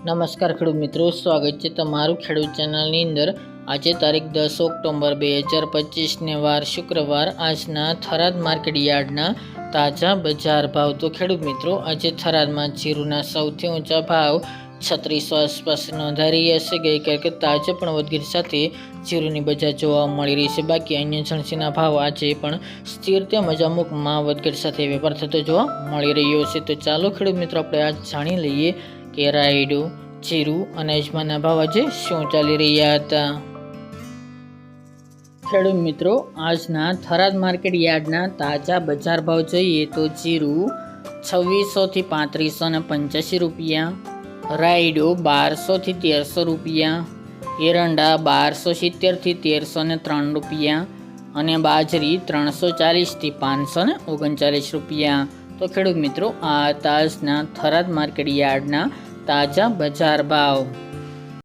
નમસ્કાર ખેડૂત મિત્રો, સ્વાગત છે તમારું ખેડૂત ચેનલની અંદર। આજે તારીખ 10 ઓક્ટોબર 2025 ને વાર શુક્રવાર। આજના થરાદ માર્કેટ યાર્ડના તાજા બજાર ભાવ। તો ખેડૂત મિત્રો, આજે થરાદમાં જીરુના સૌથી ઊંચા ભાવ 3600 આસપાસ નોંધાઈ રહ્યા છે। ગઈકાલે કરતાં આજે પણ વધઘટ સાથે જીરુની બજાર જોવા મળી રહી છે। બાકી અન્ય જણસીના ભાવ આજે પણ સ્થિર તેમજ અમુકમાં વધઘટ સાથે વેપાર થતો જોવા મળી રહ્યો છે। તો ચાલો ખેડૂત મિત્રો, આપણે આજ જાણી લઈએ કે રાયડો, જીરું અને અજમાના ભાવ આજે શું ચાલી રહ્યા હતા। ખેડૂત મિત્રો, આજના થરાદ માર્કેટ યાર્ડના તાજા બજાર ભાવ જોઈએ તો જીરું 2600 થી 3585 રૂપિયા, રાયડો 1200 થી 1300 રૂપિયા, એરંડા 1270 થી 1303 રૂપિયા અને બાજરી 340 થી 539 રૂપિયા। તો ખેડૂત મિત્રો, આ તાજના થરાદ માર્કેટ યાર્ડના તાજા બજાર ભાવ।